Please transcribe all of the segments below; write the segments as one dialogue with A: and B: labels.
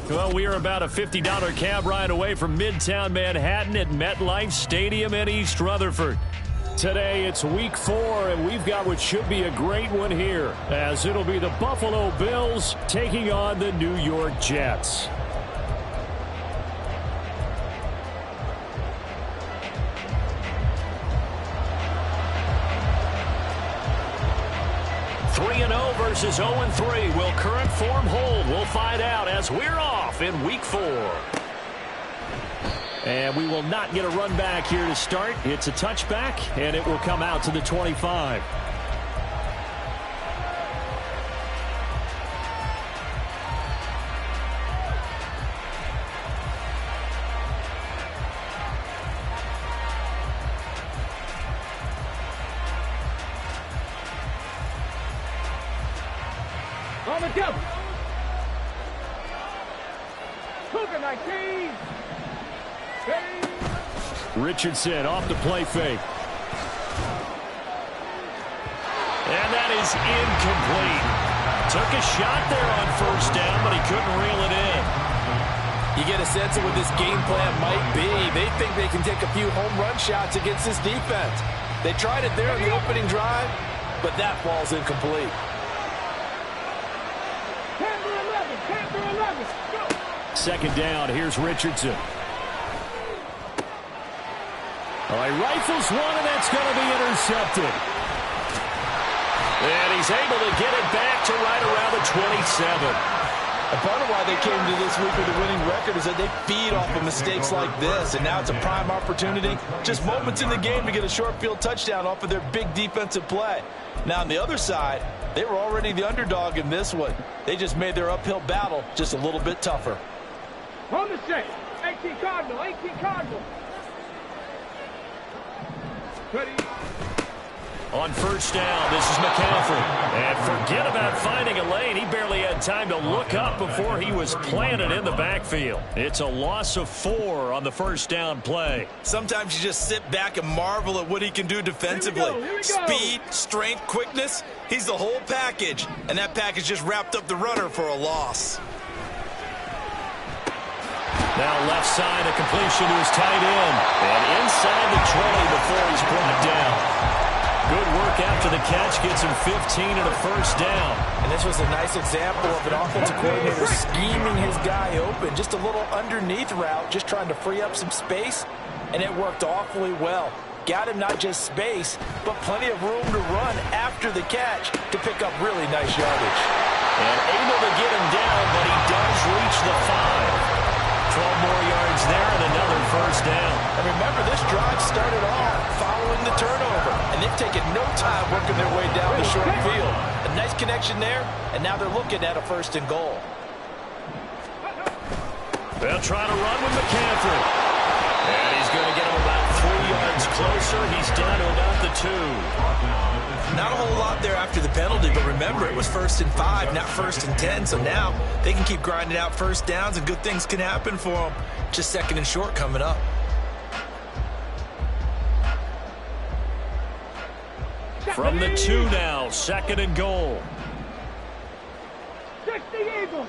A: Well, we are about a $50 cab ride away from Midtown Manhattan at MetLife Stadium in East Rutherford. Today, it's week 4, and we've got what should be a great one here, as it'll be the Buffalo Bills taking on the New York Jets. Versus 0-3. Will current form hold? We'll find out as we're off in week 4. And we will not get a run back here to start. It's a touchback, and it will come out to the 25.
B: On the double. Cougar 19.
A: Richardson off the play fake. And that is incomplete. Took a shot there on first down, but he couldn't reel it in.
C: You get a sense of what this game plan might be. They think they can take a few home run shots against this defense. They tried it there in the opening drive, but that ball's incomplete.
B: 10-11. Go.
A: Second down, here's Richardson. All right, rifles one, and that's going to be intercepted. And he's able to get it back to right around the 27.
C: And part of why they came to this week with a winning record is that they feed off of mistakes like this, and now it's a prime opportunity. Just moments in the game to get a short field touchdown off of their big defensive play. Now, on the other side, they were already the underdog in this one. They just made their uphill battle just a little bit tougher.
B: On the set. 18 Cardinal. Ready.
A: On first down, this is McCaffrey. And forget about finding a lane. He barely had time to look up before he was planted in the backfield. It's a loss of 4 on the first down play.
C: Sometimes you just sit back and marvel at what he can do defensively.
B: Here we go.
C: Speed, strength, quickness. He's the whole package. And that package just wrapped up the runner for a loss.
A: Now left side, a completion to his tight end. And inside the 20 before he's brought down. Good work after the catch, gets him 15 and a first down.
C: And this was a nice example of an offensive coordinator scheming his guy open. Just a little underneath route, just trying to free up some space, and it worked awfully well. Got him not just space, but plenty of room to run after the catch to pick up really nice yardage.
A: And able to get him down, but he does reach the 5. 12 more yards there and another first down.
C: And remember, this drive started off following the turnover, and they've taken no time working their way down the short field. A nice connection there, and now they're looking at a 1st and goal.
A: They'll try to run with McCaffrey. And he's going to get him about 3 yards closer. He's down to about the 2.
C: Not a whole lot there after the penalty, but remember, it was 1st and 5, not 1st and 10, so now they can keep grinding out first downs, and good things can happen for them. Just 2nd and short coming up.
A: From the 2 now, 2nd and goal.
B: 60 Eagles.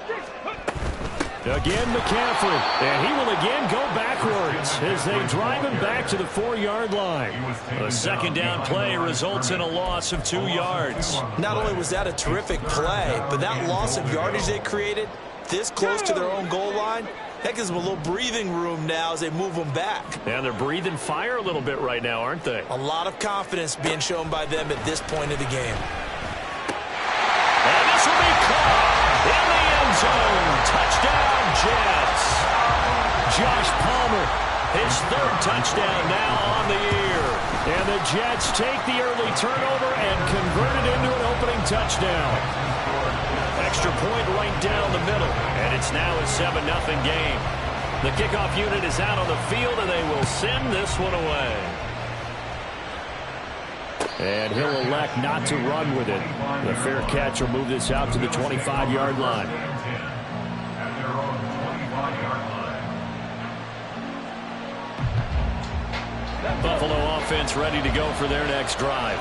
A: Again, McCaffrey, and he will again go backwards as they drive him back to the 4-yard line. A second down play results in a loss of 2 yards.
C: Not only was that a terrific play, but that loss of yardage they created this close to their own goal line, that gives them a little breathing room now as they move them back.
A: And they're breathing fire a little bit right now, aren't they?
C: A lot of confidence being shown by them at this point of the game.
A: And this will be caught in the end zone. Touchdown, Jets. Josh Palmer, his 3rd touchdown now on the year. And the Jets take the early turnover and convert it into an opening touchdown. Extra point right down the middle, and it's now a 7-0 game. The kickoff unit is out on the field, and they will send this one away. And he'll elect not to run with it. The fair catch will move this out to the 25-yard line. Buffalo offense ready to go for their next drive.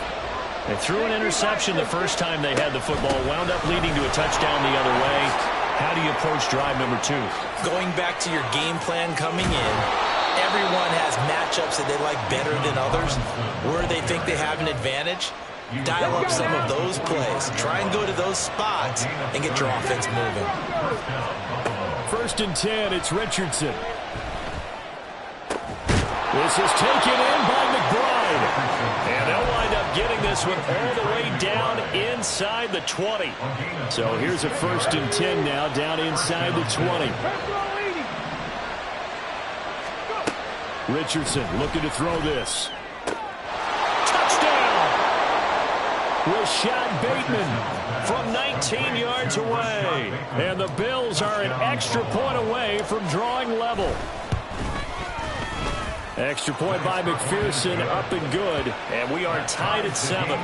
A: They threw an interception the first time they had the football, wound up leading to a touchdown the other way. How do you approach drive number 2?
C: Going back to your game plan coming in, everyone has matchups that they like better than others. Where they think they have an advantage, dial up some of those plays. Try and go to those spots and get your offense moving.
A: 1st and 10, it's Richardson. This is taken in by McBride. And they'll wind up getting this one all the way down inside the 20. So here's a 1st and 10 now, down inside the 20. Richardson looking to throw this. Touchdown! Rashad Bateman from 19 yards away. And the Bills are an extra point away from drawing level. Extra point by McPherson, up and good. And we are tied at 7.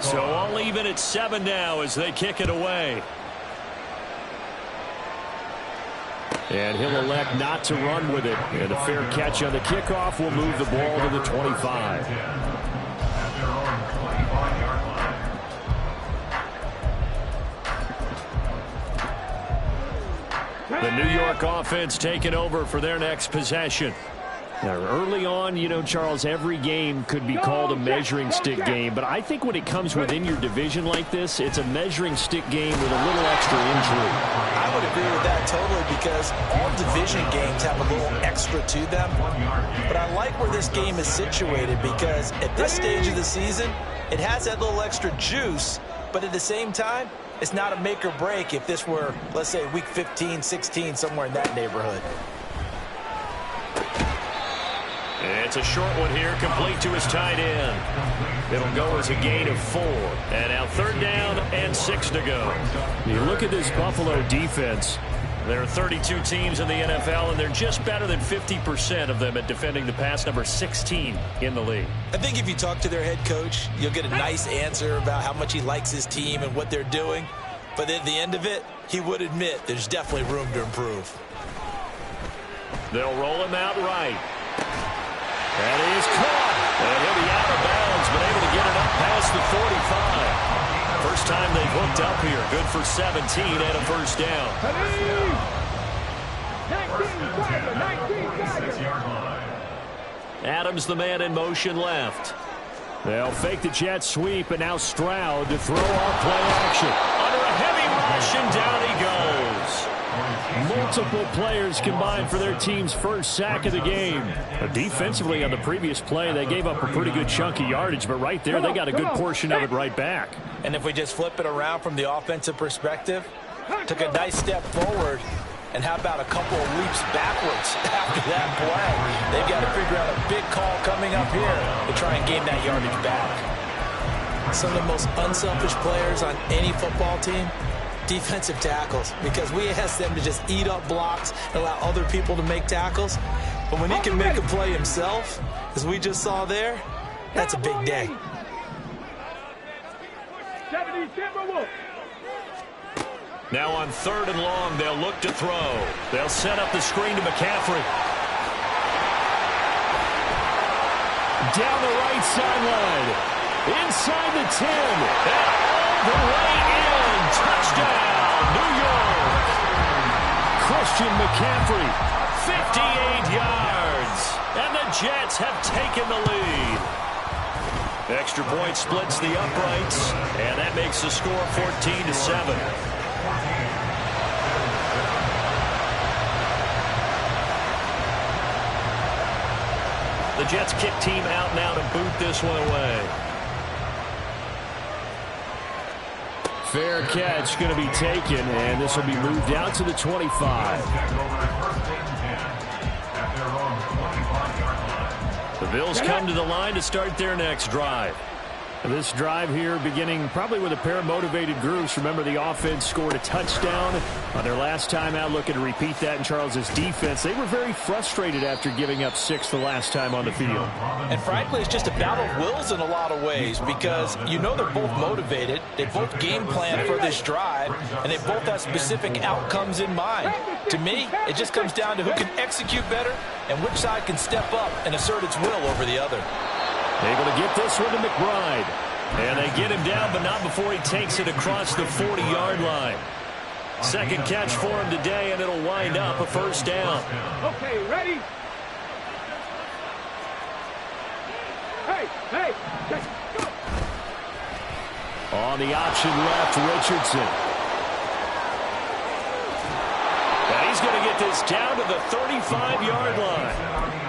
A: So all even at 7 now as they kick it away. And he'll elect not to run with it. And a fair catch on the kickoff will move the ball to the 25. The New York offense taking over for their next possession. Now, early on, you know, Charles, every game could be called a measuring stick game. But I think when it comes within your division like this, it's a measuring stick game with a little extra intrigue.
C: I would agree with that totally because all division games have a little extra to them. But I like where this game is situated because at this stage of the season, it has that little extra juice. But at the same time, it's not a make or break if this were, let's say, week 15, 16, somewhere in that neighborhood.
A: It's a short one here, complete to his tight end. It'll go as a gain of 4. And now 3rd down and 6 to go. You look at this Buffalo defense. There are 32 teams in the NFL, and they're just better than 50% of them at defending the pass, number 16 in the league.
C: I think if you talk to their head coach, you'll get a nice answer about how much he likes his team and what they're doing. But at the end of it, he would admit there's definitely room to improve.
A: They'll roll him out right. And he is caught. And he'll be out of bounds, but able to get it up past the 45. First time they've hooked up here. Good for 17 and a 1st down.
B: 19
A: Adams, the man in motion left. They'll fake the jet sweep, and now Stroud to throw off play action. Under a heavy rush, and down he goes. Multiple players combined for their team's first sack of the game. Defensively on the previous play, they gave up a pretty good chunk of yardage, but right there they got a good portion of it right back.
C: And if we just flip it around from the offensive perspective, took a nice step forward, and how about a couple of leaps backwards after that play? They've got to figure out a big call coming up here to try and gain that yardage back. Some of the most unselfish players on any football team, defensive tackles, because we ask them to just eat up blocks and allow other people to make tackles. But when he can make a play himself, as we just saw there, that's a big day.
A: Now on 3rd and long, they'll look to throw. They'll set up the screen to McCaffrey. Down the right sideline. Inside the 10. And all the way in. Touchdown, New York. Christian McCaffrey, 58 yards. And the Jets have taken the lead. Extra point splits the uprights. And that makes the score 14-7. The Jets kick team out now to boot this one away. Fair catch going to be taken, and this will be moved out to the 25. The Bills come to the line to start their next drive. This drive here beginning probably with a pair of motivated groups. Remember, the offense scored a touchdown on their last time out, looking to repeat that in Charles's defense. They were very frustrated after giving up 6 the last time on the field.
C: And frankly, it's just a battle of wills in a lot of ways because you know they're both motivated. They both game plan for this drive, and they both have specific outcomes in mind. To me, it just comes down to who can execute better and which side can step up and assert its will over the other.
A: Able to get this one to McBride. And they get him down, but not before he takes it across the 40-yard line. Second catch for him today, and it'll wind up a first down.
D: Okay, ready? Hey, go.
A: On the option left, Richardson. And he's going to get this down to the 35-yard line.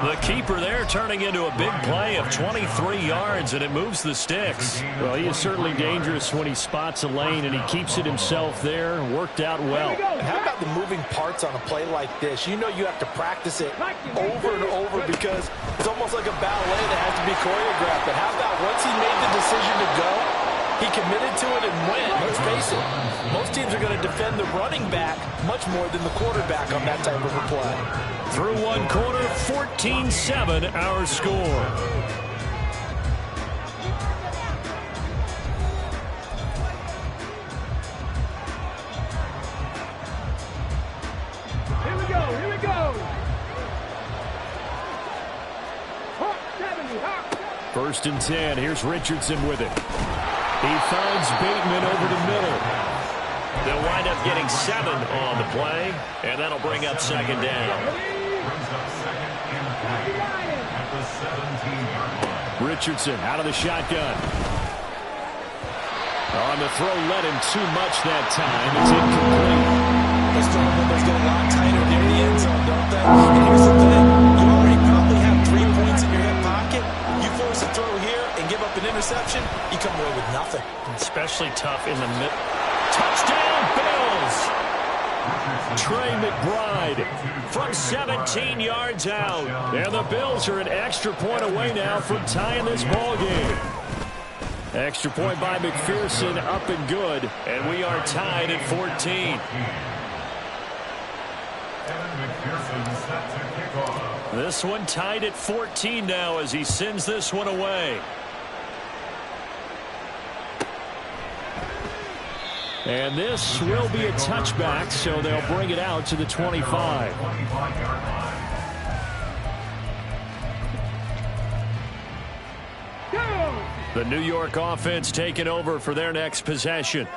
A: The keeper there turning into a big play of 23 yards, and it moves the sticks.
E: Well, he is certainly dangerous when he spots a lane, and he keeps it himself there. Worked out well.
C: And how about the moving parts on a play like this? You know you have to practice it over and over because it's almost like a ballet that has to be choreographed. But how about once he made the decision to go, he committed to it and went. Let's face it, most teams are going to defend the running back much more than the quarterback on that type of a play.
A: Through one quarter, 14-7 our score.
D: Here we go. Hawk 70, Hawk.
A: First and 10. Here's Richardson with it. He finds Bateman over the middle. They'll wind up getting 7 on the play, and that'll bring up second down. Richardson out of the shotgun. On the throw, led him too much that time. It's incomplete.
C: Those throw windows get a lot tighter near the end zone, don't they? And here's the thing. You already probably have 3 points in your hip pocket. You force a throw here and give up an interception, you come away with nothing.
E: Especially tough in the middle.
A: Touchdown, Bills! Trey McBride from 17 yards out. And the Bills are an extra point away now from tying this ball game. Extra point by McPherson, up and good. And we are tied at 14. This one tied at 14 now as he sends this one away. And this will be a touchback, so they'll bring it out to the 25. The New York offense taking over for their next possession.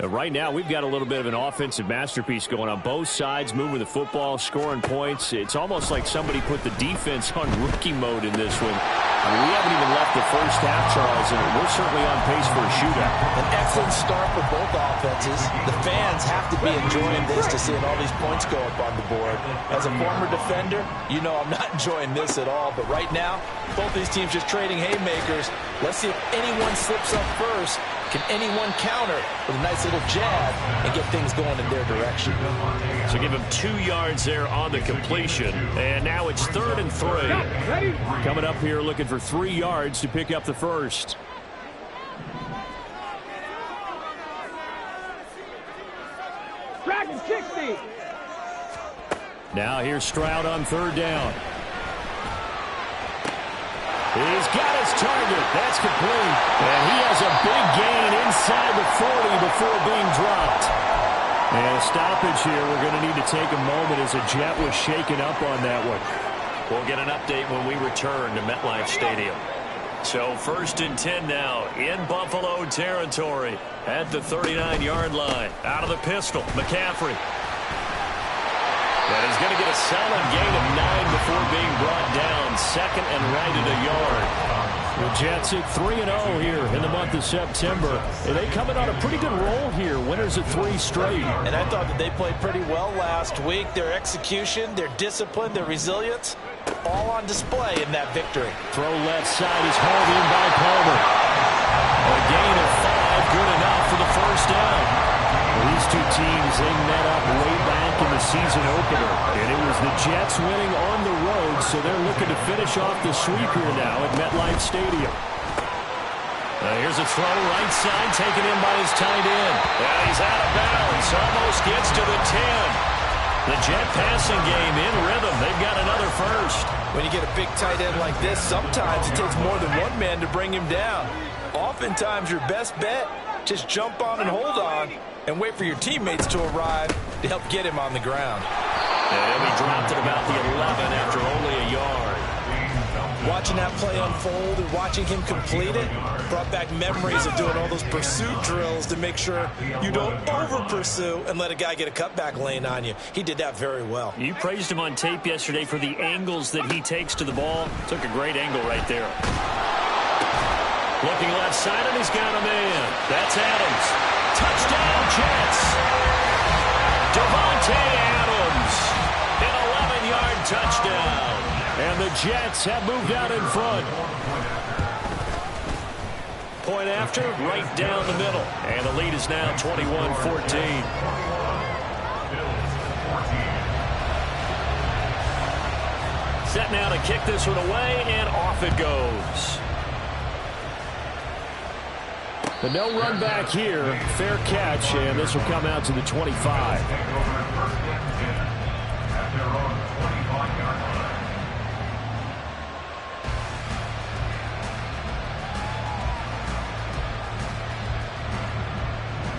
A: Right now, we've got a little bit of an offensive masterpiece going on both sides, moving the football, scoring points. It's almost like somebody put the defense on rookie mode in this one. I mean, we haven't even left the first half, Charles, and we're certainly on pace for a shootout.
C: An excellent start for both offenses. The fans have to be enjoying this to seeing all these points go up on the board. As a former defender, you know I'm not enjoying this at all. But right now, both these teams just trading haymakers. Let's see if anyone slips up first. Can anyone counter with a nice little jab and get things going in their direction?
A: So give him 2 yards there on the completion. And now it's 3rd and 3. Coming up here looking for 3 yards to pick up the first.
D: Dragon 60.
A: Now here's Stroud on 3rd down. He's got his target. That's complete. And he has a big gain inside the 40 before being dropped. And a stoppage here. We're going to need to take a moment as a Jet was shaken up on that one. We'll get an update when we return to MetLife Stadium. So 1st and 10 now in Buffalo territory at the 39-yard line. Out of the pistol, McCaffrey. And he's going to get a solid gain of 9 before being brought down. 2nd and right at a yard. The Jets at 3-0 here in the month of September. And they coming on a pretty good roll here. Winners of 3 straight.
C: And I thought that they played pretty well last week. Their execution, their discipline, their resilience, all on display in that victory.
A: Throw left side is hauled in by Palmer. A gain of 5, good enough for the first down. These two teams, they met up way back in the season opener. And it was the Jets winning on the road, so they're looking to finish off the sweep here now at MetLife Stadium. Here's a throw right side, taken in by his tight end. And he's out of bounds, almost gets to the 10. The Jet passing game in rhythm. They've got another first.
C: When you get a big tight end like this, sometimes it takes more than one man to bring him down. Oftentimes, your best bet, just jump on and hold on and wait for your teammates to arrive to help get him on the ground.
A: And he'll be dropped at about the 11 after only a yard.
C: Watch watching that play unfold and watching him complete it brought back memories of doing all those pursuit drills to make sure you don't over-pursue and let a guy get a cutback lane on you. He did that very well.
E: You praised him on tape yesterday for the angles that he takes to the ball. Took a great angle right there. Looking left side, and he's got a man. That's Adams. Touchdown, Jets. Devontae Adams. An 11-yard touchdown. And the Jets have moved out in front. Point after, right down the middle. And the lead is now 21-14. Set now to kick this one away, and off it goes. The no run back here, fair catch, and this will come out to the 25.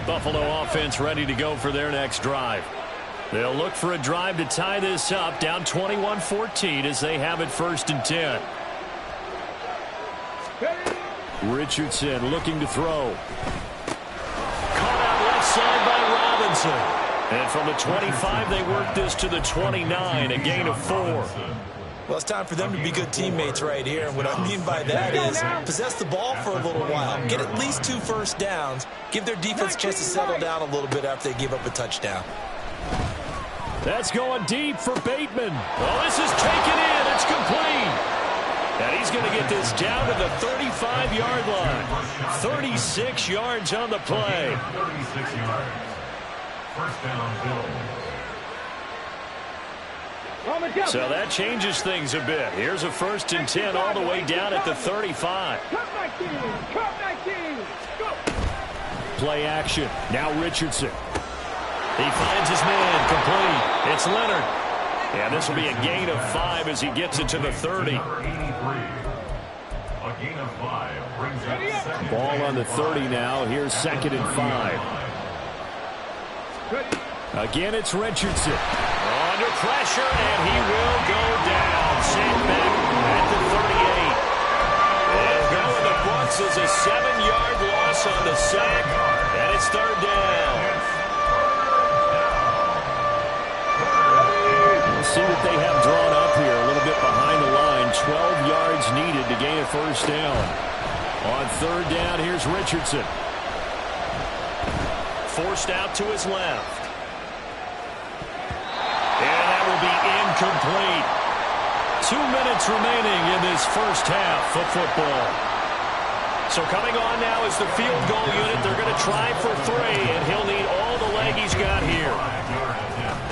E: Buffalo offense ready to go for their next drive. They'll look for a drive to tie this up, down 21-14 as they have it 1st and 10. Richardson looking to throw. Caught out left side by Robinson. And from the 25, they work this to the 29, a gain of 4.
C: Well, it's time for them to be good teammates right here. And what I mean by that is possess the ball for a little while. Get at least 2 first downs. Give their defense a chance to settle down a little bit after they give up a touchdown.
E: That's going deep for Bateman. Oh, this is taken in. It's complete. And he's going to get this down to the 35-yard line. 36 yards on the play.
B: 36 yards. First down, Bill.
E: So that changes things a bit. Here's a 1st and 10 all the way down at the 35. Play action. Now Richardson. He finds his man complete. It's Leonard. And this will be a gain of 5 as he gets it to the 30.
B: A gain of 5 brings it second.
E: Ball on the 30 now. Here's 2nd and 5. Again, it's Richardson. Under pressure, and he will go down. Sent back at the 38. It'll go in the books as a 7-yard loss on the sack, and it's 3rd down. We'll see what they have drawn up here. A little bit behind the line. 12 yards needed to gain a 1st down. On 3rd down, here's Richardson. Forced out to his left. And that will be incomplete. 2 minutes remaining in this first half of football. So coming on now is the field goal unit. They're going to try for 3, and he'll need all the leg he's got here.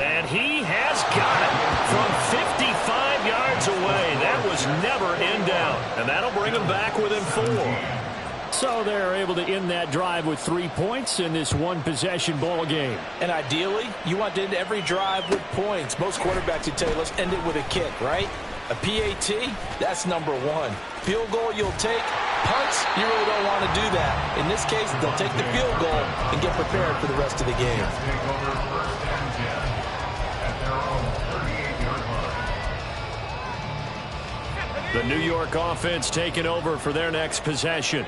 E: And he has got it from 55 yards away. That was never in doubt. And that'll bring him back within 4. So they're able to end that drive with 3 points in this one-possession ball game.
C: And ideally, you want to end every drive with points. Most quarterbacks would tell you, let's end it with a kick, right? A PAT, that's number 1. Field goal you'll take. Punts, you really don't want to do that. In this case, they'll take the field goal and get prepared for the rest of the game.
E: The New York offense taking over for their next possession.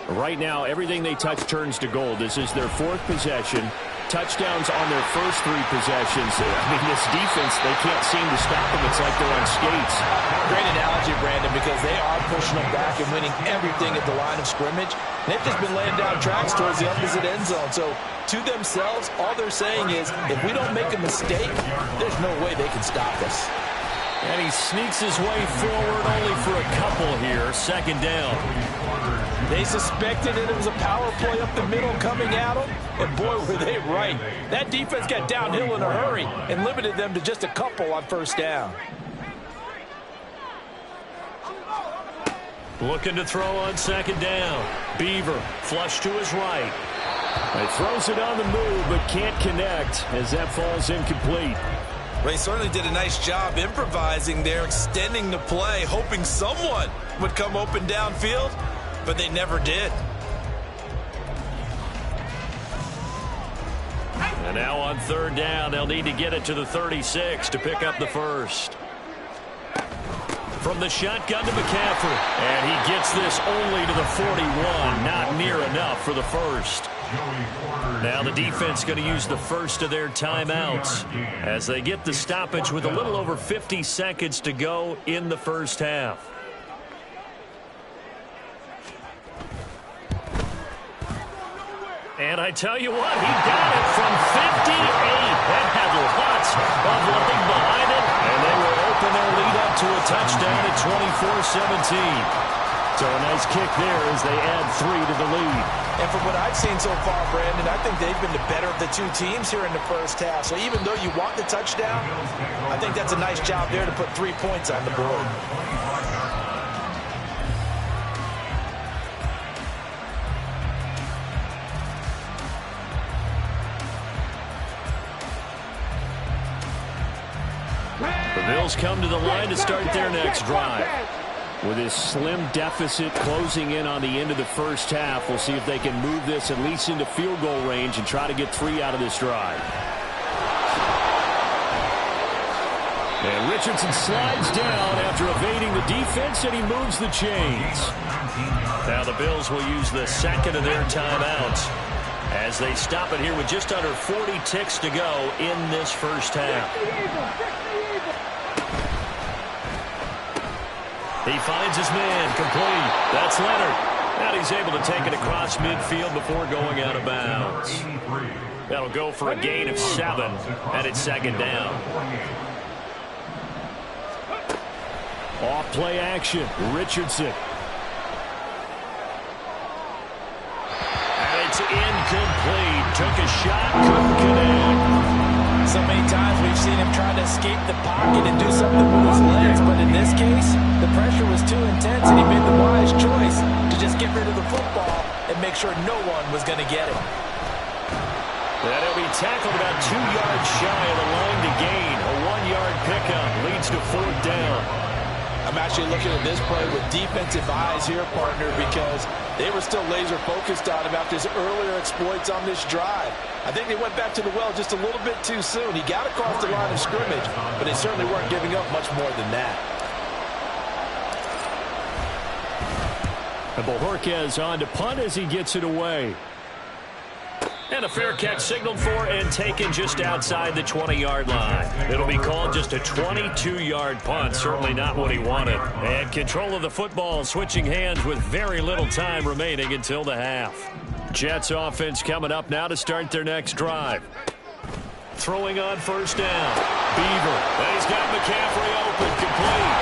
E: Right now, everything they touch turns to gold. This is their 4th possession. Touchdowns on their first 3 possessions. I mean, this defense, they can't seem to stop them. It's like they're on skates.
C: Great analogy, Brandon, because they are pushing them back and winning everything at the line of scrimmage. They've just been laying down tracks towards the opposite end zone. So, to themselves, all they're saying is, if we don't make a mistake, there's no way they can stop us.
E: And he sneaks his way forward only for a couple here. 2nd down.
C: They suspected it was a power play up the middle coming at them, and boy, were they right. That defense got downhill in a hurry and limited them to just a couple on 1st down.
E: Looking to throw on 2nd down. Beaver, flush to his right. He throws it on the move, but can't connect as that falls incomplete.
C: Well, he certainly did a nice job improvising there, extending the play, hoping someone would come open downfield, but they never did.
E: And now on 3rd down, they'll need to get it to the 36 to pick up the 1st. from the shotgun to McCaffrey. And he gets this only to the 41. Not near enough for the first. Now the defense going to use the first of their timeouts as they get the stoppage with a little over 50 seconds to go in the first half. And I tell you what, he got it from 58. That had lots of leg behind it, and they will open their lead up to a touchdown at 24-17. So a nice kick there as they add 3 to the lead.
C: And from what I've seen so far, Brandon, I think they've been the better of the two teams here in the first half. So even though you want the touchdown, I think that's a nice job there to put 3 points on the board.
E: The Bills come to the line to start their next drive. With this slim deficit closing in on the end of the first half, we'll see if they can move this at least into field goal range and try to get 3 out of this drive. And Richardson slides down after evading the defense, and he moves the chains. Now the Bills will use the second of their timeouts as they stop it here with just under 40 ticks to go in this first half. He finds his man, complete. That's Leonard. And he's able to take it across midfield before going out of bounds. That'll go for a gain of 7, and it's second down. Off play action, Richardson. And it's incomplete. Took a shot, couldn't connect.
C: So many times we've seen him try to escape the pocket and do something with his legs, but in this case, the pressure was too intense, and he made the wise choice to just get rid of the football and make sure no one was going to get it.
E: And he'll be tackled about 2 yards shy of the line to gain. A 1-yard pickup leads to 4th down.
C: I'm actually looking at this play with defensive eyes here, partner, because they were still laser focused on him after his earlier exploits on this drive. I think they went back to the well just a little bit too soon. He got across the line of scrimmage, but they certainly weren't giving up much more than that.
E: And Bojorquez on to punt as he gets it away. And a fair catch signaled for and taken just outside the 20-yard line. It'll be called just a 22-yard punt. Certainly not what he wanted. And control of the football switching hands with very little time remaining until the half. Jets offense coming up now to start their next drive. Throwing on first down. Beaver. And he's got McCaffrey open, complete.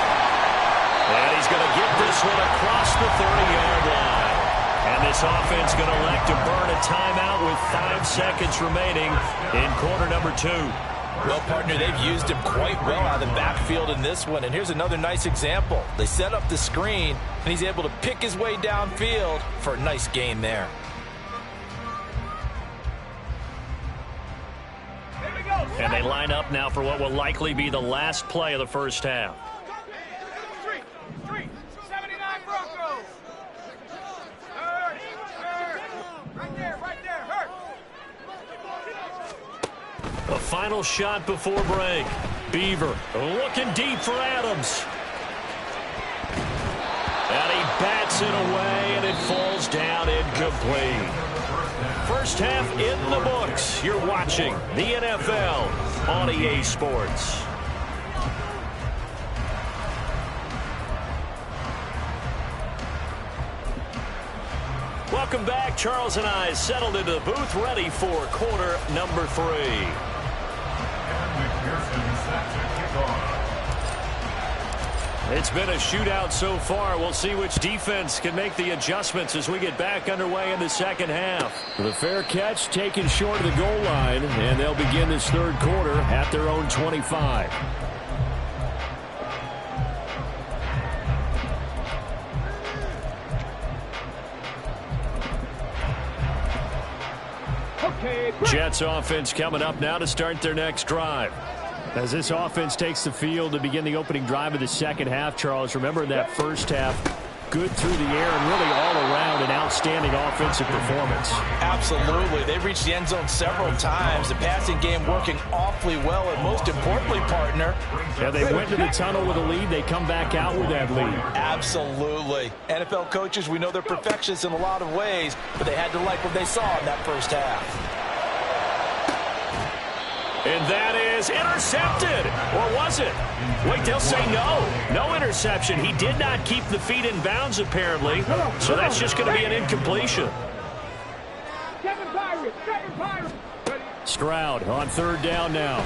E: And he's going to get this one across the 30-yard line. And this offense going to elect to burn a timeout with 5 seconds remaining in quarter number 2.
C: Well, partner, they've used him quite well out of the backfield in this one. And here's another nice example. They set up the screen, and he's able to pick his way downfield for a nice gain there.
E: And they line up now for what will likely be the last play of the first half.
D: 79 Broncos. Right there, hurt.
E: A final shot before break. Beaver looking deep for Adams. And he bats it away, and it falls down incomplete. First half in the books. You're watching the NFL on EA Sports. Welcome back. Charles and I settled into the booth, ready for quarter number 3. It's been a shootout so far. We'll see which defense can make the adjustments as we get back underway in the second half. The fair catch taken short of the goal line, and they'll begin this third quarter at their own 25. Jets offense coming up now to start their next drive. As this offense takes the field to begin the opening drive of the second half, Charles, remember in that first half, good through the air and really all around an outstanding offensive performance.
C: Absolutely. They've reached the end zone several times. The passing game working awfully well, and most importantly, partner.
E: Yeah, they went to the tunnel with a lead. They come back out with that lead.
C: Absolutely. NFL coaches, we know they're perfectionists in a lot of ways, but they had to like what they saw in that first half.
E: And that is intercepted. Or was it? Wait, they'll say no. No interception. He did not keep the feet in bounds, apparently. So that's just going to be an incompletion. Stroud on third down now.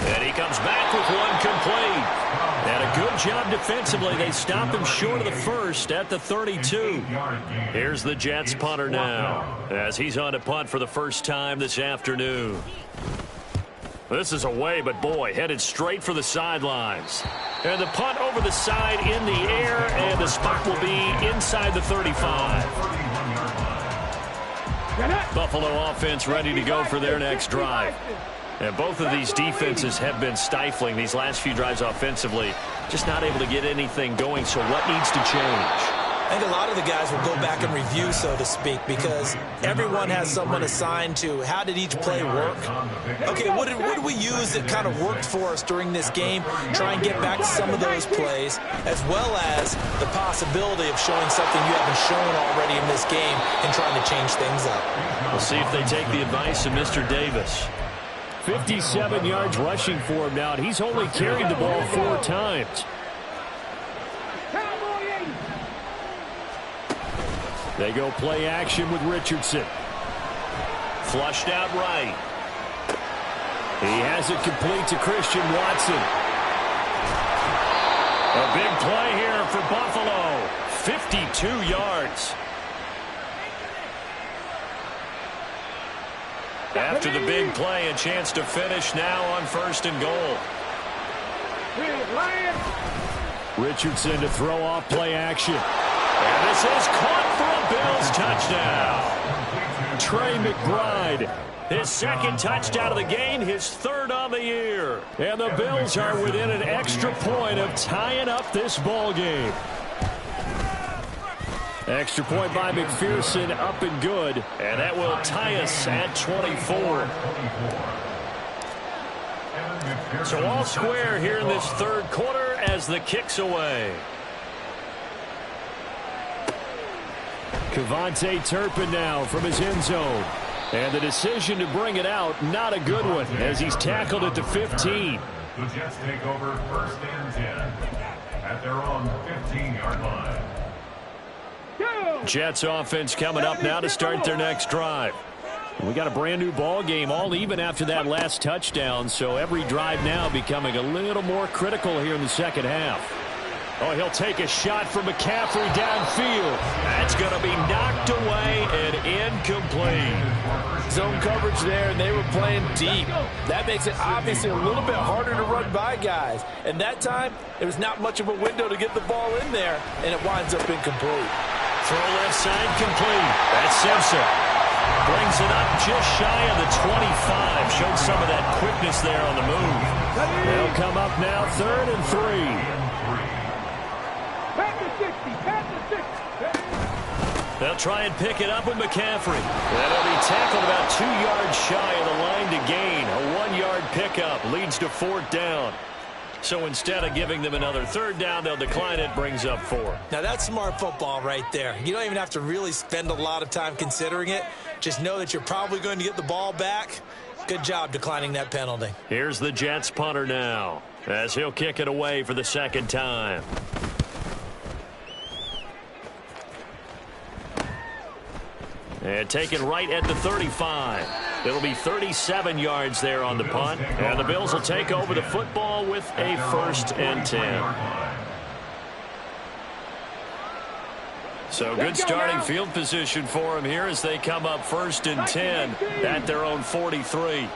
E: And he comes back with one complete. And a good job defensively. They stop him short of the first at the 32. Here's the Jets punter now as he's on to punt for the first time this afternoon. This is away, but boy, headed straight for the sidelines. And the punt over the side in the air, and the spot will be inside the 35. Buffalo offense ready to go for their next drive. And both of these defenses have been stifling these last few drives offensively. Just not able to get anything going, so what needs to change?
F: I think a lot of the guys will go back and review, so to speak, because everyone has someone assigned to how did each play work. Okay, what did we use that kind of worked for us during this game? Try and get back to some of those plays, as well as the possibility of showing something you haven't shown already in this game and trying to change things up.
E: We'll see if they take the advice of Mr. Davis. 57 yards rushing for him now, and he's only carried the ball 4 times. They go play action with Richardson. Flushed out right. He has it complete to Christian Watson. A big play here for Buffalo. 52 yards. After the big play, a chance to finish now on 1st and goal. Richardson to throw off play action. And this is caught for a Bills touchdown. Trey McBride, his 2nd touchdown of the game, his 3rd on the year. And the Bills are within an extra point of tying up this ball game. Extra point by McPherson, up and good. And that will tie us at 24. So all square here in this 3rd quarter as the kick's away. Kevontae Turpin now from his end zone. And the decision to bring it out, not a good one, as he's tackled at the 15.
B: The Jets take over 1st and 10 at their own 15-yard line.
E: Jets offense coming up now to start their next drive. We got a brand new ball game, all even after that last touchdown, so every drive now becoming a little more critical here in the 2nd half. Oh, he'll take a shot from McCaffrey downfield. That's going to be knocked away and incomplete.
C: Zone coverage there, and they were playing deep. That makes it obviously a little bit harder to run by guys. And that time, there was not much of a window to get the ball in there, and it winds up incomplete.
E: Throw left side complete. That's Simpson. Brings it up just shy of the 25. Showed some of that quickness there on the move. They'll come up now 3rd and 3. They'll try and pick it up with McCaffrey. That'll be tackled about 2 yards shy of the line to gain. A 1-yard pickup leads to 4th down. So instead of giving them another 3rd down, they'll decline it, brings up 4.
F: Now that's smart football right there. You don't even have to really spend a lot of time considering it. Just know that you're probably going to get the ball back. Good job declining that penalty.
E: Here's the Jets punter now as he'll kick it away for the 2nd time. And taken right at the 35. It'll be 37 yards there on the punt. And the Bills will take over the football with a 1st and 10. So good starting field position for them here as they come up 1st and 10 at their own 43.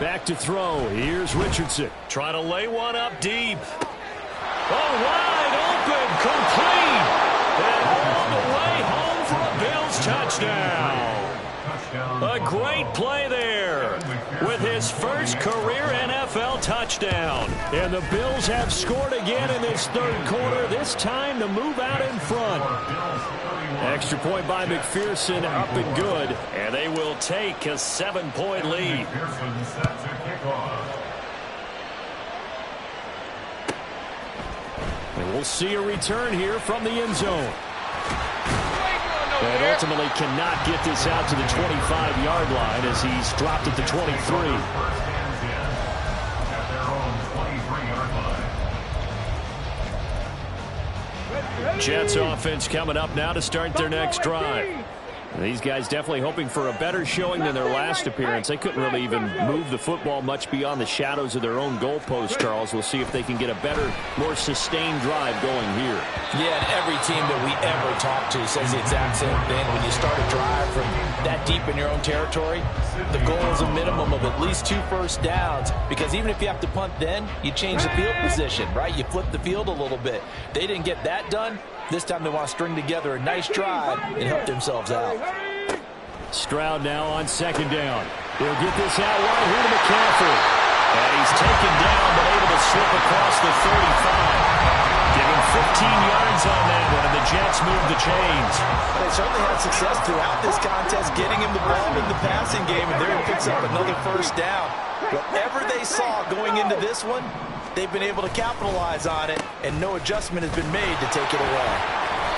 E: Back to throw. Here's Richardson. Trying to lay one up deep. Oh, wide open. Complete. And all the way home for a Bills touchdown. A great play there. with his first career NFL touchdown. And the Bills have scored again in this third quarter, this time to move out in front. Extra point by McPherson, up and good. And they will take a 7-point lead. And we'll see a return here from the end zone. And ultimately cannot get this out to the 25-yard line as he's dropped at the 23. Jets offense coming up now to start their next drive. These guys definitely hoping for a better showing than their last appearance. They couldn't really even move the football much beyond the shadows of their own goalpost, Charles. We'll see if they can get a better, more sustained drive going here.
F: Yeah, and every team that we ever talk to says the exact same thing. When you start a drive from that deep in your own territory, the goal is a minimum of at least 2 first downs, because even if you have to punt then, you change the field position, right? You flip the field a little bit. They didn't get that done. This time they want to string together a nice drive and help themselves out.
E: Stroud now on second down. He'll get this out wide here to McCaffrey. And he's taken down but able to slip across the 35. Give him 15 yards on that one, and the Jets move the chains.
F: They certainly had success throughout this contest getting him the ball in the passing game, and there he picks up another first down. Whatever they saw going into this one, they've been able to capitalize on it, and no adjustment has been made to take it away.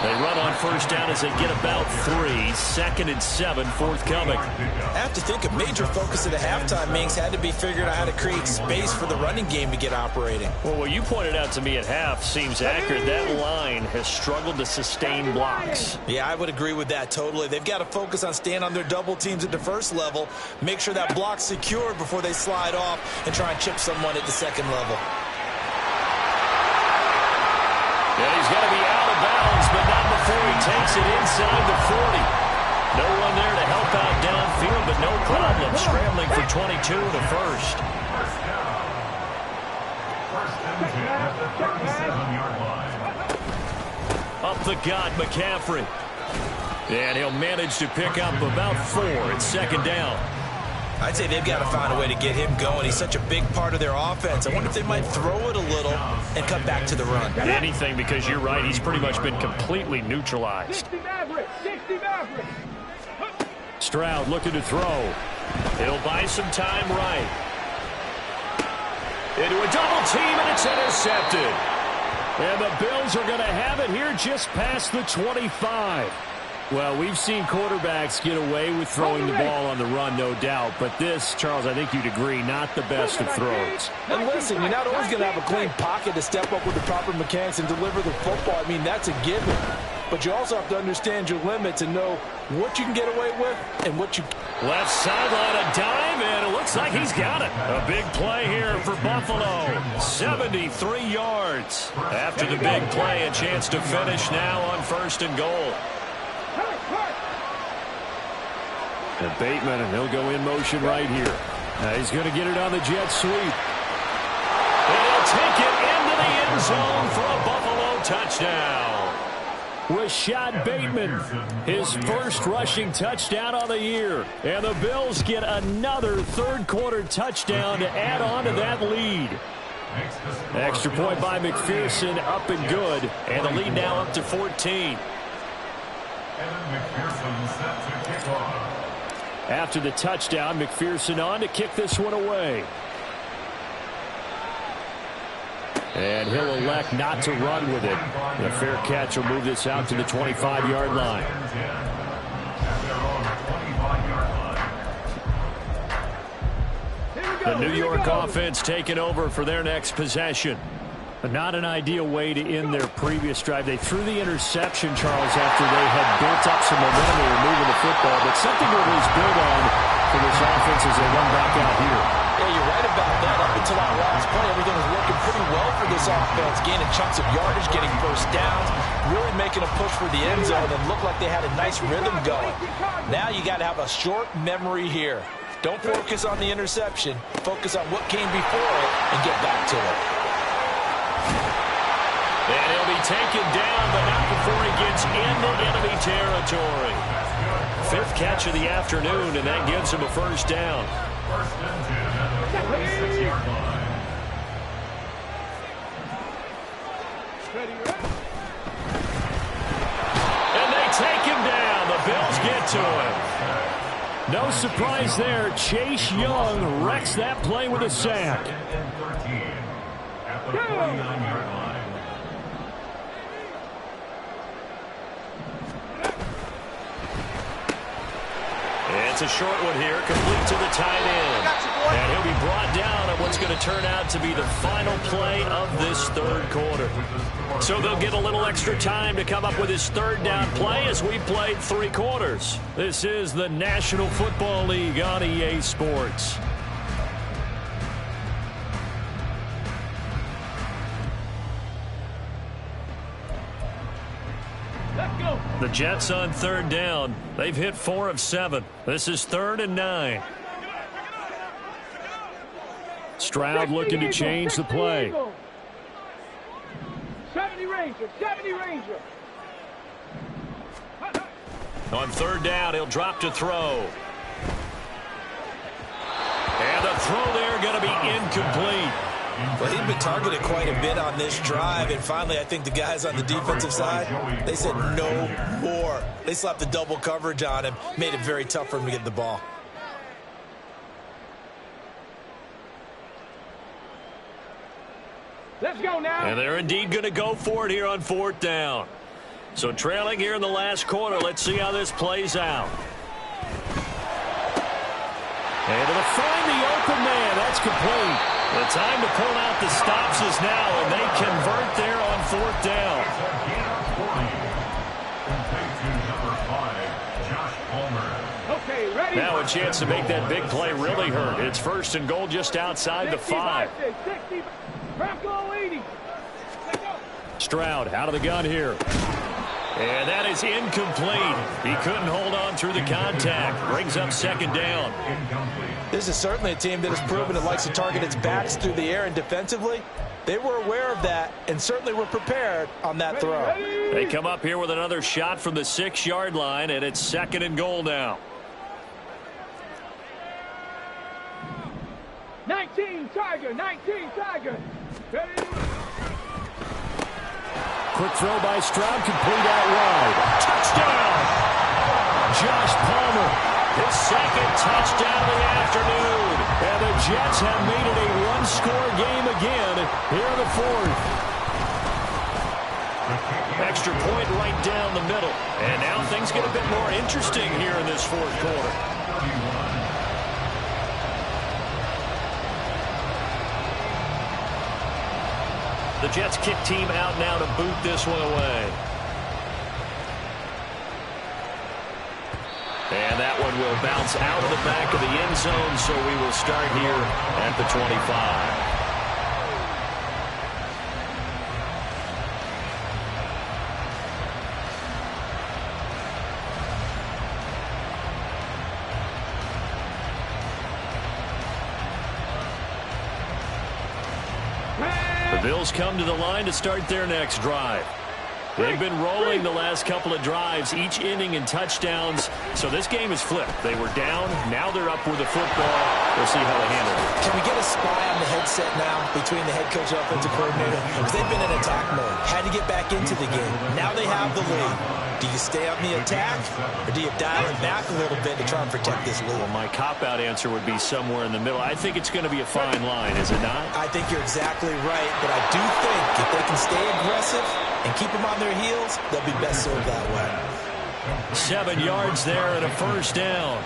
E: They run on first down as they get about 3. 2nd and 7 forthcoming.
F: I have to think a major focus of the halftime meetings had to be figuring out how to create space for the running game to get operating.
E: Well, what you pointed out to me at half seems accurate. That line has struggled to sustain blocks.
F: Yeah, I would agree with that totally. They've got to focus on staying on their double teams at the first level, make sure that block's secured before they slide off and try and chip someone at the second level.
E: Yeah, he's got to be out of bounds, but not before he takes it inside the 40. No one there to help out downfield, but no problem. Scrambling for 22 in the first. Up the gut, McCaffrey. And he'll manage to pick up about 4 at second down.
F: I'd say they've got to find a way to get him going. He's such a big part of their offense. I wonder if they might throw it a little and come back to the run.
E: Anything, because you're right. He's pretty much been completely neutralized. Stroud looking to throw. He'll buy some time right. Into a double team, and it's intercepted. And the Bills are going to have it here just past the 25. Well, we've seen quarterbacks get away with throwing the ball on the run, no doubt. But this, Charles, I think you'd agree, not the best of throws.
C: And listen, you're not always going to have a clean pocket to step up with the proper mechanics and deliver the football. I mean, that's a given. But you also have to understand your limits and know what you can get away with and what you can't.
E: Left sideline, a dime, and it looks like he's got it. A big play here for Buffalo. 73 yards. After the big play, a chance to finish now on 1st and goal. And Bateman, and he'll go in motion right here. Now he's going to get it on the jet sweep. And he'll take it into the end zone for a Buffalo touchdown. Rashad Bateman, his first rushing touchdown on the year. And the Bills get another third-quarter touchdown to add on to that lead. Extra point by McPherson, up and good. And the lead now up to 14. After the touchdown, McPherson on to kick this one away. And he'll elect not to run with it. A fair catch will move this out to the 25-yard line. The New York offense taking over for their next possession. But not an ideal way to end their previous drive. They threw the interception, Charles, after they had built up some momentum. They were moving the football, but something to at least build on for this offense as they run back out here.
F: Yeah, you're right about that. Up until that last play, everything was working pretty well for this offense. Gaining chunks of yardage, getting first downs, really making a push for the end zone, and looked like they had a nice rhythm going. Now you got to have a short memory here. Don't focus on the interception. Focus on what came before it and get back to it.
E: And he'll be taken down, but not before he gets into enemy territory. 5th catch of the afternoon, and that gives him a first down.
B: First and 10 at the 46-yard line.
E: And they take him down. The Bills get to him. No surprise there. Chase Young wrecks that play with a sack.
B: Second and 13 at the 49-yard line.
E: It's a short one here, complete to the tight end. And he'll be brought down on what's going to turn out to be the final play of this third quarter. So they'll get a little extra time to come up with his third down play as we played 3 quarters. This is the National Football League on EA Sports. The Jets on third down. They've hit 4 of 7. This is 3rd and 9. Stroud looking to change the play.
D: 70 Ranger, 70 Ranger.
E: On third down, he'll drop to throw. And the throw there going to be incomplete.
F: Well, he'd been targeted quite a bit on this drive, and finally I think the guys on the defensive side, they said no more. They slapped the double coverage on him, made it very tough for him to get the ball.
D: Let's go now.
E: And they're indeed going to go for it here on 4th down. So trailing here in the last quarter, let's see how this plays out. Able to find the open man. That's complete. The time to pull out the stops is now, and they convert there on 4th down.
D: Okay, ready.
E: Now a chance to make that big play really hurt. It's 1st and goal just outside the 5.
D: 60, Bronco 80.
E: Stroud out of the gun here. And that is incomplete. He couldn't hold on through the contact. Brings up 2nd down.
F: This is certainly a team that has proven it likes to target its backs through the air, and defensively, they were aware of that and certainly were prepared on that throw.
E: They come up here with another shot from the 6-yard line, and it's 2nd and goal now.
D: 19 Tiger, 19 Tiger. Ready.
E: Quick throw by Stroud, complete out wide. Touchdown! Josh Palmer, his 2nd touchdown of the afternoon. And the Jets have made it a one-score game again here in the 4th. Extra point right down the middle. And now things get a bit more interesting here in this 4th quarter. The Jets kick team out now to boot this one away. And that one will bounce out of the back of the end zone, so we will start here at the 25. The Bills come to the line to start their next drive. They've been rolling the last couple of drives, each inning in touchdowns. So this game is flipped. They were down. Now they're up with the football. We'll see how they handle it.
F: Can we get a spy on the headset now between the head coach and offensive coordinator? Because they've been in attack mode. Had to get back into the game. Now they have the lead. Do you stay on the attack, or do you dial it back a little bit to try and protect this lead?
E: Well, my cop-out answer would be somewhere in the middle. I think it's going to be a fine line, is it not?
F: I think you're exactly right, but I do think if they can stay aggressive and keep them on their heels, they'll be best served that way.
E: 7 yards there and a 1st down.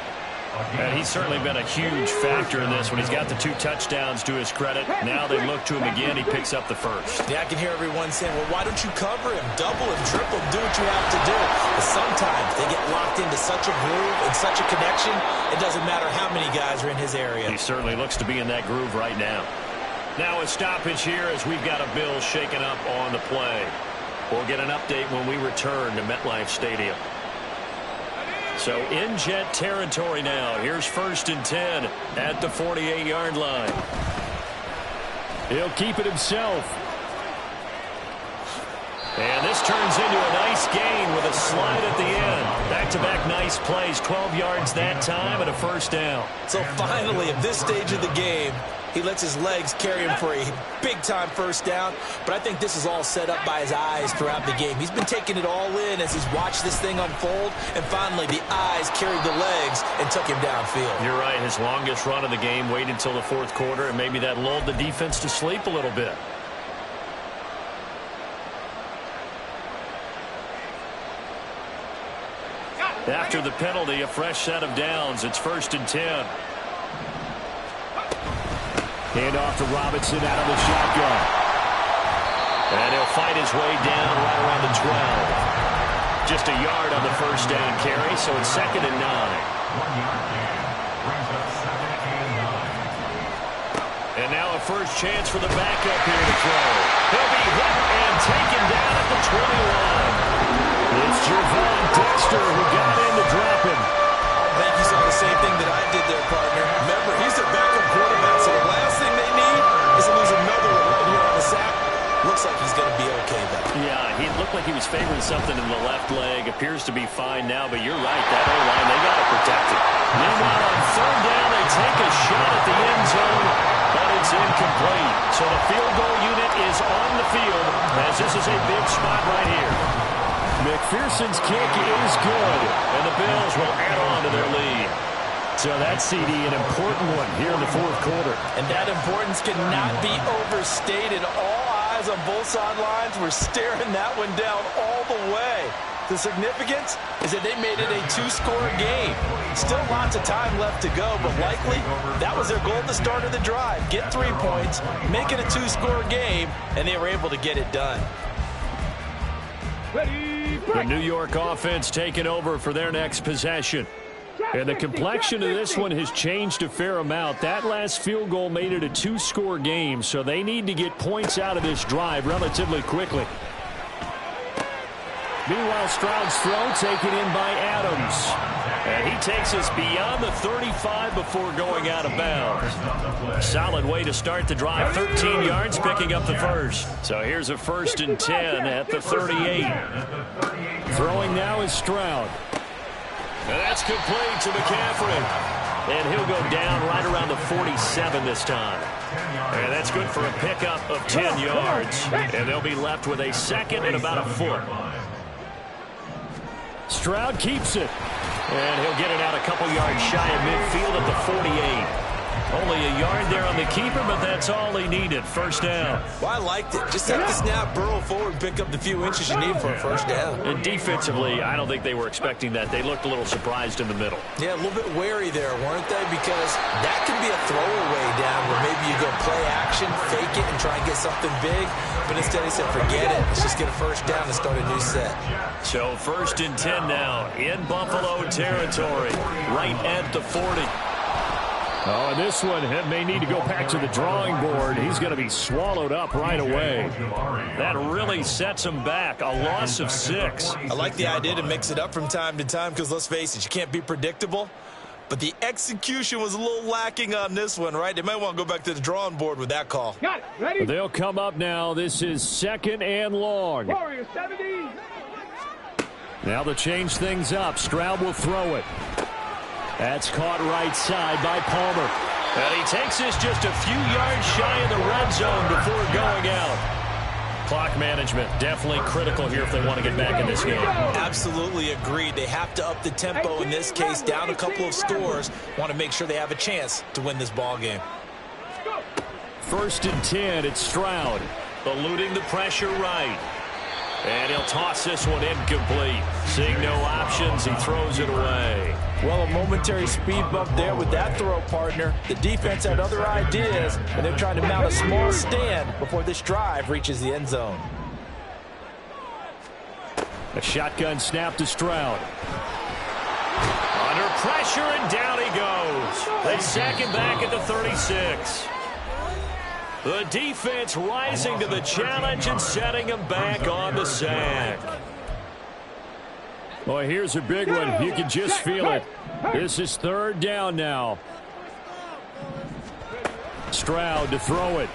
E: And he's certainly been a huge factor in this when he's got the 2 touchdowns to his credit. Now they look to him again. He picks up the 1st.
F: Yeah, I can hear everyone saying, well, why don't you cover him? Double him, triple him, do what you have to do. But sometimes they get locked into such a groove and such a connection, it doesn't matter how many guys are in his area.
E: He certainly looks to be in that groove right now. Now a stoppage here as we've got a Bill shaken up on the play. We'll get an update when we return to MetLife Stadium. So in Jet territory now. Here's 1st and 10 at the 48-yard line. He'll keep it himself. And this turns into a nice gain with a slide at the end. Back-to-back nice plays, 12 yards that time and a first down.
F: So finally, at this stage of the game, he lets his legs carry him for a big-time first down. But I think this is all set up by his eyes throughout the game. He's been taking it all in as he's watched this thing unfold. And finally, the eyes carried the legs and took him downfield.
E: You're right. His longest run of the game waited until the fourth quarter, and maybe that lulled the defense to sleep a little bit. After the penalty, a fresh set of downs. It's 1st and 10.
A: Hand off to Robinson out of the shotgun.
E: And he'll fight his way down right around the 12. Just a yard on the first down carry, so it's 2nd and 9.
B: 1 yard gain. Brings up 2nd and 9.
E: And now a first chance for the backup here to throw. He'll be hit and taken down at the 21.
A: It's Javon Dexter who got in to drop him.
F: I think you saw the same thing that I did there, partner. Remember, he's their backup quarterback, so the last thing they need is to lose another one right here on the sack. Looks like he's going to be okay, though.
E: Yeah, he looked like he was favoring something in the left leg. Appears to be fine now, but you're right. That O-line, they got to protect it.
A: Meanwhile, on 3rd down, they take a shot at the end zone,
E: but it's incomplete. So the field goal unit is on the field, as this is a big spot right here.
A: McPherson's kick is good,
E: and the Bills will add on to their lead.
A: So that CD, an important one here in the fourth quarter.
F: And that importance cannot be overstated. All eyes on both sidelines were staring that one down all the way. The significance is that they made it a 2-score game. Still lots of time left to go, but likely that was their goal at the start of the drive. Get 3 points, make it a 2-score game, and they were able to get it done.
A: The New York offense taking over for their next possession. And the complexion of this one has changed a fair amount. That last field goal made it a 2-score game, so they need to get points out of this drive relatively quickly. Meanwhile, Stroud's throw taken in by Adams.
E: And he takes us beyond the 35 before going out of bounds. Solid way to start the drive. 13 yards, picking up the first. So here's a 1st and 10 at the 38.
A: Throwing now is Stroud.
E: And that's complete to McCaffrey. And he'll go down right around the 47 this time. And that's good for a pickup of 10 yards. And they'll be left with a 2nd and about a foot.
A: Stroud keeps it.
E: And he'll get it out a couple yards shy of midfield at the 48. Only a yard there on the keeper, but that's all he needed. First down.
F: Well, I liked it. Just set the snap, burrow forward, pick up the few inches you need for a first down.
E: And defensively, I don't think they were expecting that. They looked a little surprised in the middle.
F: Yeah, a little bit wary there, weren't they? Because that could be a throwaway down where maybe you go play action, fake it, and try and get something big. But instead he said, forget it. Let's just get a first down and start a new set.
E: So 1st and 10 now in Buffalo territory, right at the 40.
A: Oh, and this one may need to go back to the drawing board. He's going to be swallowed up right away.
E: That really sets him back. A loss of 6.
F: I like the idea to mix it up from time to time because, let's face it, you can't be predictable. But the execution was a little lacking on this one, right? They might want to go back to the drawing board with that call.
D: Got it. Ready?
A: They'll come up now. This is 2nd and long.
D: Warrior 70.
A: Now to change things up. Stroud will throw it. That's caught right side by Palmer.
E: And he takes this just a few yards shy of the red zone before going out. Clock management definitely critical here if they want to get back in this game.
F: Absolutely agreed. They have to up the tempo in this case, down a couple of scores. Want to make sure they have a chance to win this ball game.
A: 1st and 10. It's Stroud.
E: Eluding the pressure right. And he'll toss this one incomplete. Seeing no options, he throws it away.
F: Well, a momentary speed bump there with that throw, partner. The defense had other ideas, and they're trying to mount a small stand before this drive reaches the end zone.
A: A shotgun snap to Stroud.
E: Under pressure, and down he goes. They sack him back at the 36. The defense rising to the challenge and setting him back on the sack.
A: Boy, here's a big one. You can just feel it. This is 3rd down now. Stroud to throw it.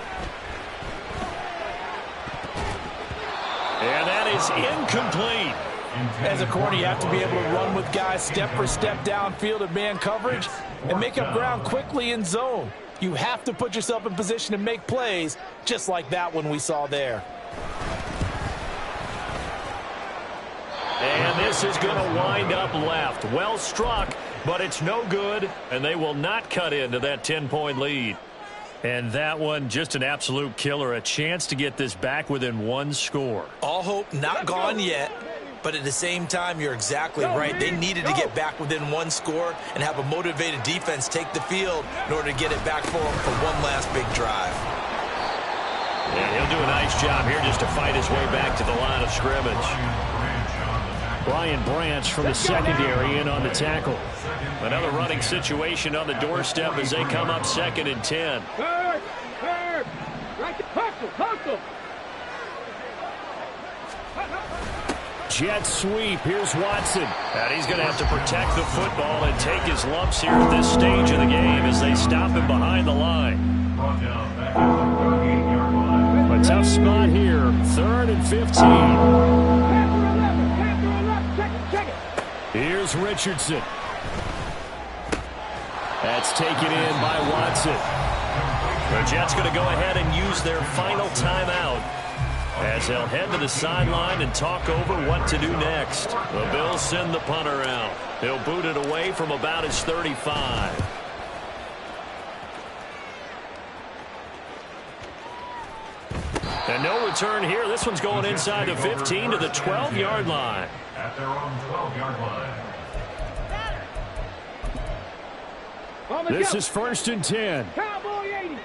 E: And that is incomplete.
C: As a corner, you have to be able to run with guys step for step downfield in man coverage and make up ground quickly in zone. You have to put yourself in position to make plays, just like that one we saw there.
E: And this is going to wind up left. Well struck, but it's no good, and they will not cut into that 10-point lead. And that one, just an absolute killer. A chance to get this back within one score.
F: All hope not gone yet. But at the same time, you're exactly right. They needed to get back within one score and have a motivated defense take the field in order to get it back for them for one last big drive.
E: And he'll do a nice job here just to fight his way back to the line of scrimmage. Brian Branch from the secondary in on the tackle. Another running situation on the doorstep as they come up 2nd and 10.
D: Third. Right to hustle.
E: Jet sweep. Here's Watson. And he's going to have to protect the football and take his lumps here at this stage of the game as they stop him behind the line. A tough spot here. 3rd and 15. Here's Richardson. That's taken in by Watson. The Jets going to go ahead and use their final timeout as they'll head to the sideline and talk over what to do next. The Bills send the punter out. He'll boot it away from about his 35. And no return here. This one's going inside the 15 to the 12-yard line.
B: At their own 12-yard line.
E: This is 1st and 10.
D: Cowboy 80.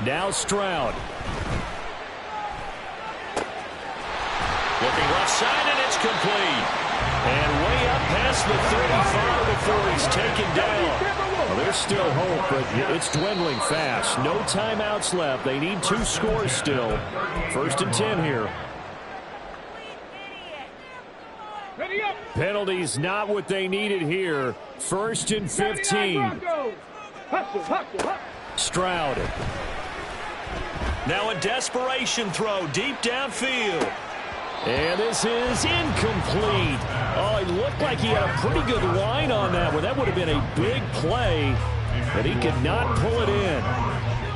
E: Now Stroud. Looking left side, and it's complete. And way up past the 35 before he's taken down. Well, there's still hope, but it's dwindling fast. No timeouts left. They need 2 scores still. 1st and 10 here.
D: Ready up.
E: Penalties not what they needed here. 1st and 15.
D: Hustle.
E: Stroud. Now a desperation throw deep downfield. And this is incomplete. Oh, it looked like he had a pretty good line on that one. That would have been a big play, but he could not pull it in.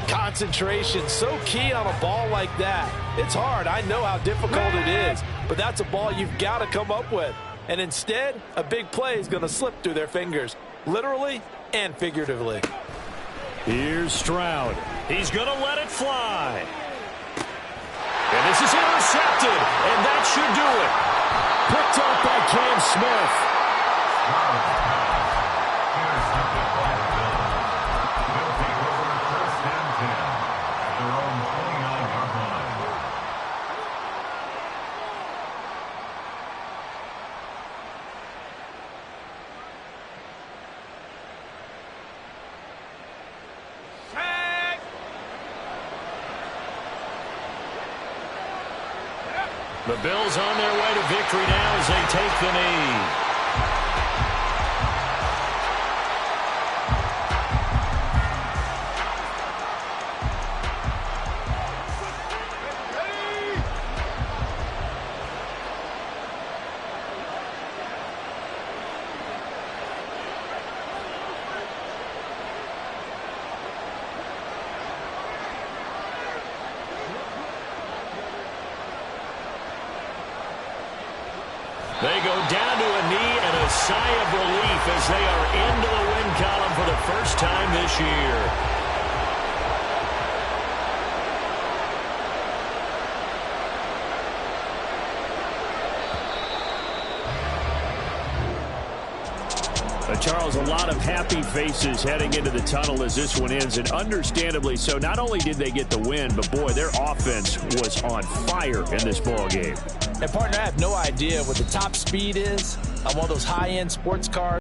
C: Concentration, so key on a ball like that. It's hard. I know how difficult it is, but that's a ball you've got to come up with. And instead, a big play is going to slip through their fingers, literally and figuratively.
E: Here's Stroud. He's going to let it fly. And this is intercepted, and that should do it. Picked up by Cam Smith.
B: They'll take over 1st and 10 at their own 29-yard line.
E: The Bills on their way to victory now as they take the knee. They go down to a knee and a sigh of relief as they are into the win column for the first time this year. Charles, a lot of happy faces heading into the tunnel as this one ends, and understandably so. Not only did they get the win, but boy, their offense was on fire in this ball game.
C: And partner, I have no idea what the top speed is on one of those high-end sports cars.